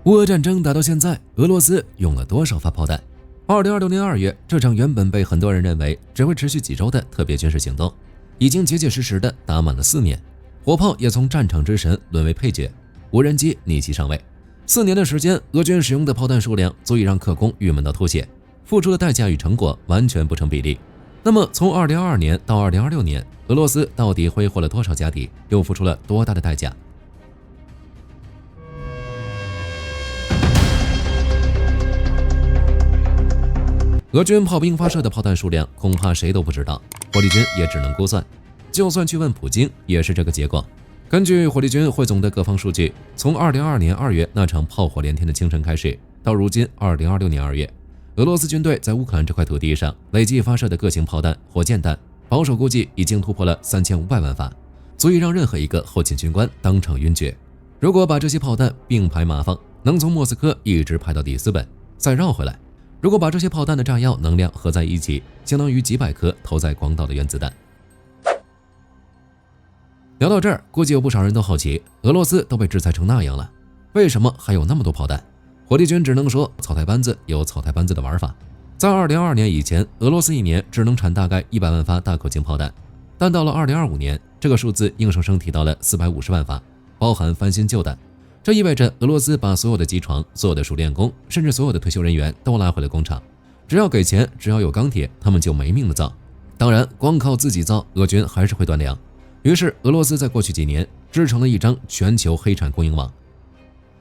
乌俄战争打到现在，俄罗斯用了多少发炮弹？2026年2月，这场原本被很多人认为只会持续几周的特别军事行动，已经结结实实的打满了4年，火炮也从战场之神沦为配角，无人机逆袭上位。4年的时间，俄军使用的炮弹数量足以让克宫郁闷到吐血，付出的代价与成果完全不成比例。那么从2022年到2026年，俄罗斯到底挥霍了多少家底，又付出了多大的代价？俄军炮兵发射的炮弹数量恐怕谁都不知道，火力军也只能估算，就算去问普京也是这个结果。根据火力军汇总的各方数据，从2022年2月那场炮火连天的清晨开始，到如今2026年2月，俄罗斯军队在乌克兰这块土地上累计发射的各型炮弹、火箭弹，保守估计已经突破了3500万发，足以让任何一个后勤军官当场晕厥。如果把这些炮弹并排码放，能从莫斯科一直排到底斯本，再绕回来，如果把这些炮弹的炸药能量合在一起，相当于几百颗投在广岛的原子弹。聊到这儿，估计有不少人都好奇，俄罗斯都被制裁成那样了，为什么还有那么多炮弹？火力军只能说草台班子有草台班子的玩法。在2022年以前，俄罗斯一年只能产大概100万发大口径炮弹，但到了2025年，这个数字硬生生提到了450万发，包含翻新旧弹。这意味着俄罗斯把所有的机床、所有的熟练工，甚至所有的退休人员都拉回了工厂，只要给钱，只要有钢铁，他们就没命的造。当然，光靠自己造，俄军还是会断粮。于是，俄罗斯在过去几年织成了一张全球黑产供应网，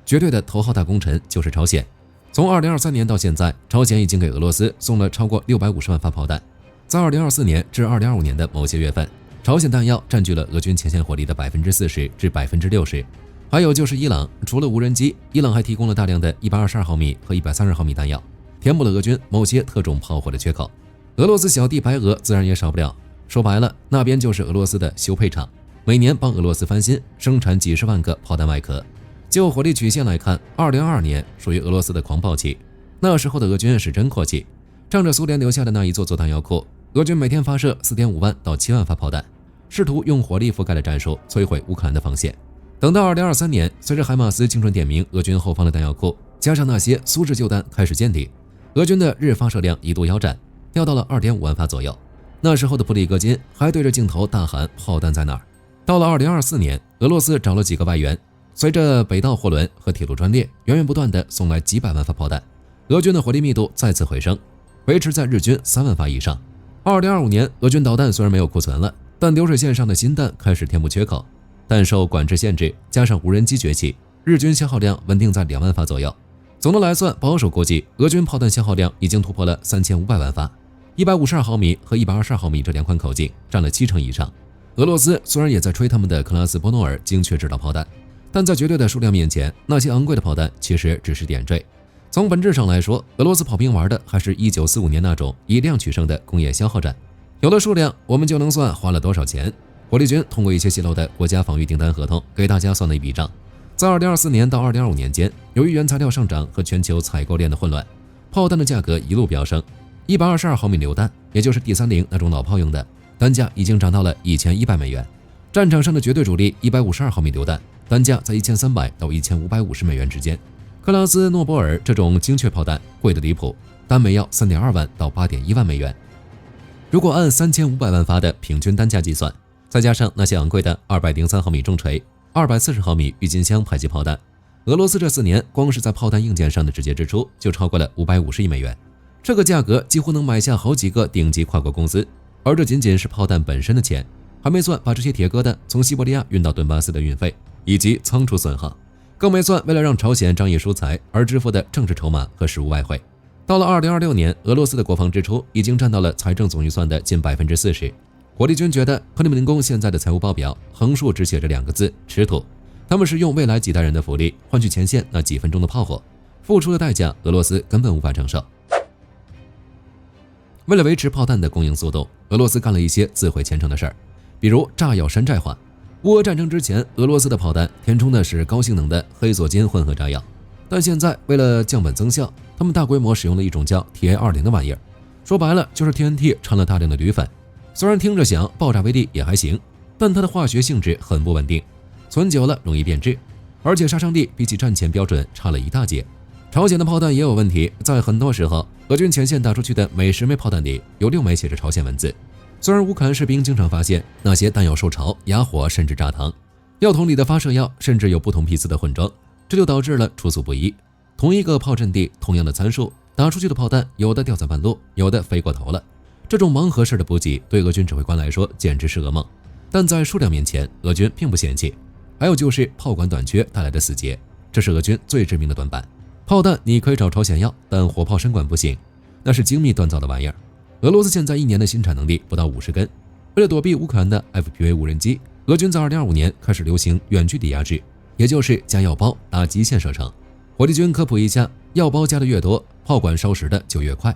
绝对的头号大功臣就是朝鲜。从2023年到现在，朝鲜已经给俄罗斯送了超过650万发炮弹。在2024年至2025年的某些月份，朝鲜弹药占据了俄军前线火力的40%至60%。还有就是伊朗，除了无人机，伊朗还提供了大量的122毫米和130毫米弹药，填补了俄军某些特种炮火的缺口。俄罗斯小弟白俄自然也少不了，说白了，那边就是俄罗斯的修配厂，每年帮俄罗斯翻新，生产几十万个炮弹外壳。就火力曲线来看，2022年属于俄罗斯的狂暴期，那时候的俄军是真阔气，仗着苏联留下的那一座座弹药库，俄军每天发射4.5万到7万发炮弹，试图用火力覆盖的战术摧毁乌克兰的防线。等到2023年，随着海马斯精准点名俄军后方的弹药库，加上那些苏制旧弹开始见底，俄军的日发射量一度腰斩，掉到了2.5万发左右。那时候的普里戈金还对着镜头大喊炮弹在哪儿。到了2024年，俄罗斯找了几个外援，随着北道货轮和铁路专列源源不断地送来几百万发炮弹，俄军的火力密度再次回升，维持在日均3万发以上。2025年，俄军导弹虽然没有库存了，但流水线上的新弹开始填补缺口。但受管制限制，加上无人机崛起，日均消耗量稳定在2万发左右。总的来算，保守估计，俄军炮弹消耗量已经突破了3500万发。152毫米和122毫米这2款口径占了70%以上。俄罗斯虽然也在吹他们的克拉斯波诺尔精确制导炮弹，但在绝对的数量面前，那些昂贵的炮弹其实只是点缀。从本质上来说，俄罗斯炮兵玩的还是1945年那种以量取胜的工业消耗战。有了数量，我们就能算花了多少钱。火力军通过一些泄露的国家防御订单合同给大家算了一笔账。在2024年到2025年间，由于原材料上涨和全球采购链的混乱，炮弹的价格一路飙升。122毫米榴弹，也就是 D30那种老炮用的，单价已经涨到了1100美元。战场上的绝对主力152毫米榴弹，单价在1300到1550美元之间。克拉斯诺波尔这种精确炮弹贵得离谱，单枚要3.2万到8.1万美元。如果按3500万发的平均单价计算，再加上那些昂贵的203毫米重锤、240毫米郁金香迫击炮弹，俄罗斯这4年光是在炮弹硬件上的直接支出就超过了550亿美元。这个价格几乎能买下好几个顶级跨国公司，而这仅仅是炮弹本身的钱，还没算把这些铁疙瘩从西伯利亚运到顿巴斯的运费以及仓储损耗，更没算为了让朝鲜仗义疏财而支付的政治筹码和实物外汇。到了2026年，俄罗斯的国防支出已经占到了财政总预算的近40%。火力军觉得克里姆林宫现在的财务报表横竖只写着2个字：吃土。他们是用未来几代人的福利换取前线那几分钟的炮火，付出的代价俄罗斯根本无法承受。为了维持炮弹的供应速度，俄罗斯干了一些自毁前程的事儿，比如炸药山寨化。乌俄战争之前，俄罗斯的炮弹填充的是高性能的黑索金混合炸药，但现在为了降本增效，他们大规模使用了一种叫 TA-20 的玩意儿，说白了就是 TNT 掺了大量的铝粉。虽然听着响，爆炸威力也还行，但它的化学性质很不稳定，存久了容易变质，而且杀伤力比起战前标准差了一大截。朝鲜的炮弹也有问题，在很多时候，俄军前线打出去的每10枚炮弹里有6枚写着朝鲜文字。虽然乌克兰士兵经常发现那些弹药受潮、哑火甚至炸膛，药桶里的发射药甚至有不同批次的混装，这就导致了出宿不一。同一个炮阵地，同样的参数，打出去的炮弹有的掉在半路，有的飞过头了。这种盲盒式的补给对俄军指挥官来说简直是噩梦，但在数量面前，俄军并不嫌弃。还有就是炮管短缺带来的死结，这是俄军最致命的短板。炮弹你可以找朝鲜要，但火炮身管不行，那是精密锻造的玩意儿。俄罗斯现在1年的新产能力不到50根。为了躲避乌克兰的 FPV 无人机，俄军在2025年开始流行远距离压制，也就是加药包打极限射程。火力军科普一下，药包加的越多，炮管烧蚀的就越快。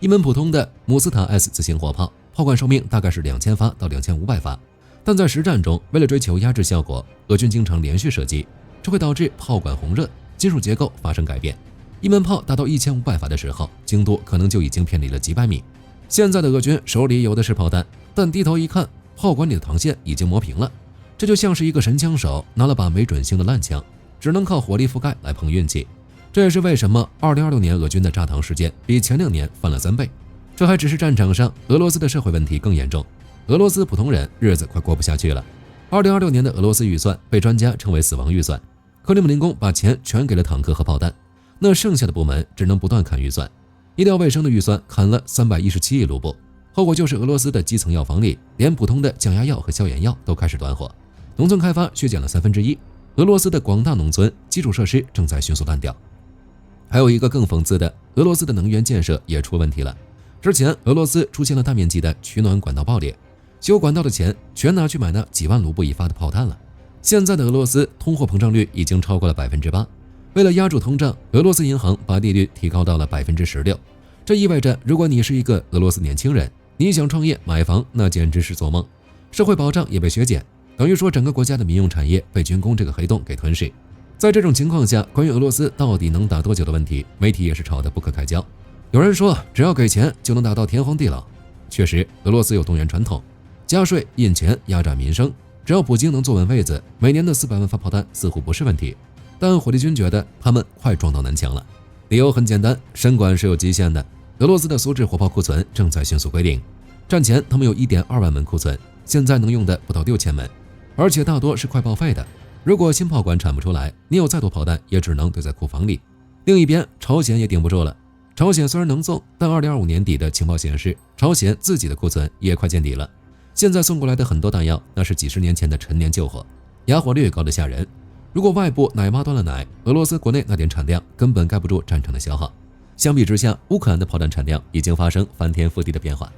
一门普通的姆斯塔 S 自行火炮，炮管寿命大概是2000发到2500发。但在实战中，为了追求压制效果，俄军经常连续射击，这会导致炮管红热，金属结构发生改变。一门炮达到1500发的时候，精度可能就已经偏离了几百米。现在的俄军手里有的是炮弹，但低头一看，炮管里的膛线已经磨平了，这就像是一个神枪手拿了把没准星的烂枪，只能靠火力覆盖来碰运气。这也是为什么2026年俄军的炸膛事件比前2年翻了3倍。这还只是战场上，俄罗斯的社会问题更严重。俄罗斯普通人日子快过不下去了。2026年的俄罗斯预算被专家称为死亡预算，克里姆林宫把钱全给了坦克和炮弹，那剩下的部门只能不断砍预算。医疗卫生的预算砍了317亿卢布，后果就是俄罗斯的基层药房里连普通的降压药和消炎药都开始断货，农村开发削减了1/3，俄罗斯的广大农村基础设施正在迅速烂掉。还有一个更讽刺的，俄罗斯的能源建设也出问题了。之前俄罗斯出现了大面积的取暖管道爆裂，修管道的钱全拿去买那几万卢布一发的炮弹了。现在的俄罗斯通货膨胀率已经超过了8%，为了压住通胀，俄罗斯银行把利率提高到了16%。这意味着，如果你是一个俄罗斯年轻人，你想创业买房，那简直是做梦。社会保障也被削减，等于说整个国家的民用产业被军工这个黑洞给吞噬。在这种情况下，关于俄罗斯到底能打多久的问题，媒体也是吵得不可开交。有人说，只要给钱就能打到天荒地老。确实，俄罗斯有动员传统，加税、印钱、压榨民生，只要普京能坐稳位子，每年的400万发炮弹似乎不是问题。但火力军觉得他们快撞到南墙了，理由很简单，身管是有极限的。俄罗斯的苏制火炮库存正在迅速归零，战前他们有1.2万门库存，现在能用的不到6000门，而且大多是快报废的。如果新炮管产不出来，你有再多炮弹也只能堆在库房里。另一边，朝鲜也顶不住了。朝鲜虽然能送，但2025年底的情报显示，朝鲜自己的库存也快见底了。现在送过来的很多弹药，那是几十年前的陈年旧货，哑火率高得吓人。如果外部奶妈断了奶，俄罗斯国内那点产量根本盖不住战场的消耗。相比之下，乌克兰的炮弹产量已经发生翻天覆地的变化。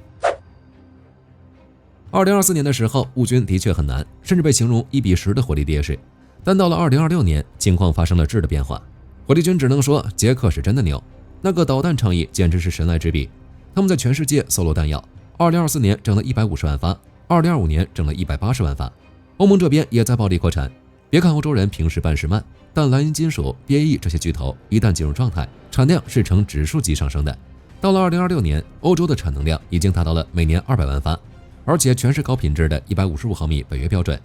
2024年的时候，乌军的确很难，甚至被形容1比10的火力劣势。但到了2026年，情况发生了质的变化。火力军只能说捷克是真的牛，那个导弹倡议简直是神来之笔。他们在全世界搜罗弹药，2024年整了150万发，2025年整了180万发。欧盟这边也在暴力扩产。别看欧洲人平时办事慢，但蓝银金属、BAE 这些巨头一旦进入状态，产量是呈指数级上升的。到了2026年，欧洲的产能量已经达到了每年200万发，而且全是高品质的155毫米北约标准。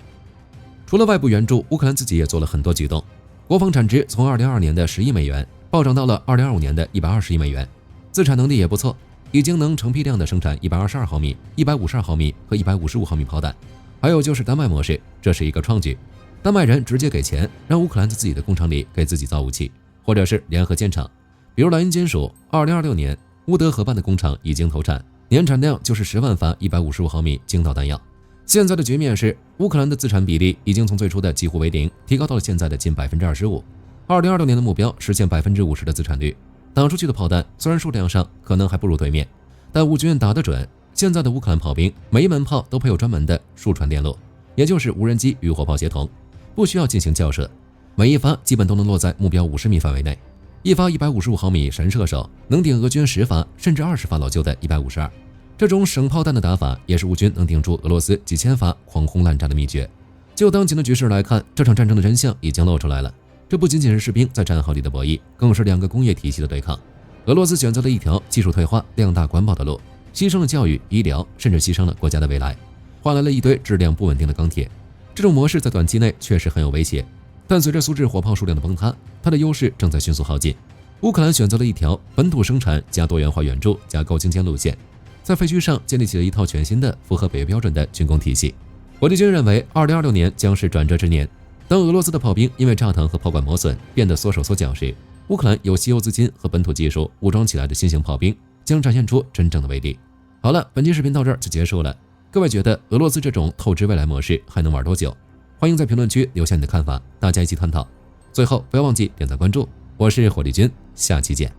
除了外部援助，乌克兰自己也做了很多举动。国防产值从2022年的10亿美元暴涨到了2025年的120亿美元，自产能力也不错，已经能成批量的生产122毫米、152毫米和155毫米炮弹。还有就是丹麦模式，这是一个创举。丹麦人直接给钱，让乌克兰在自己的工厂里给自己造武器，或者是联合建厂。比如蓝银金属，2026年乌德河畔的工厂已经投产，年产量就是10万发155毫米精导弹药。现在的局面是，乌克兰的自产比例已经从最初的几乎为零，提高到了现在的近25%。2026年的目标实现50%的自产率。打出去的炮弹虽然数量上可能还不如对面，但乌军打得准。现在的乌克兰炮兵每一门炮都配有专门的数传电路，也就是无人机与火炮协同，不需要进行校射，每一发基本都能落在目标50米范围内。一发155毫米神射手能顶俄军10发甚至20发老旧的152。这种省炮弹的打法也是乌军能顶住俄罗斯几千发狂轰滥炸的秘诀。就当前的局势来看，这场战争的真相已经露出来了。这不仅仅是士兵在战壕里的博弈，更是两个工业体系的对抗。俄罗斯选择了一条技术退化、量大管饱的路，牺牲了教育、医疗，甚至牺牲了国家的未来，换来了一堆质量不稳定的钢铁。这种模式在短期内确实很有威胁，但随着苏制火炮数量的崩塌，它的优势正在迅速耗尽。乌克兰选择了一条本土生产加多元化援助加高精尖路线，在废墟上建立起了一套全新的符合北约标准的军工体系。火力军认为，2026年将是转折之年。当俄罗斯的炮兵因为炸膛和炮管磨损变得缩手缩脚时，乌克兰有稀有资金和本土技术武装起来的新型炮兵将展现出真正的威力。好了，本期视频到这儿就结束了。各位觉得俄罗斯这种透支未来模式还能玩多久？欢迎在评论区留下你的看法，大家一起探讨。最后不要忘记点赞关注，我是火力军，下期见。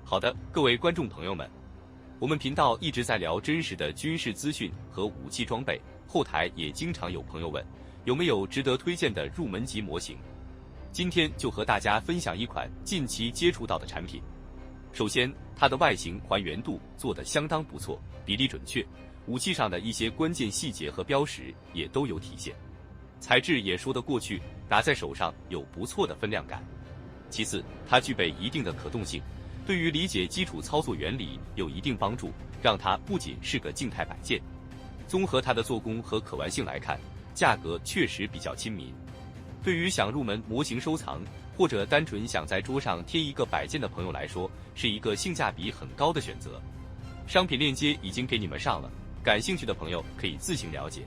好的，各位观众朋友们，我们频道一直在聊真实的军事资讯和武器装备，后台也经常有朋友问，有没有值得推荐的入门级模型？今天就和大家分享一款近期接触到的产品。首先，它的外形还原度做得相当不错，比例准确，武器上的一些关键细节和标识也都有体现，材质也说得过去，拿在手上有不错的分量感。其次，它具备一定的可动性，对于理解基础操作原理有一定帮助，让它不仅是个静态摆件。综合它的做工和可玩性来看，价格确实比较亲民。对于想入门模型收藏，或者单纯想在桌上贴一个摆件的朋友来说，是一个性价比很高的选择。商品链接已经给你们上了，感兴趣的朋友可以自行了解。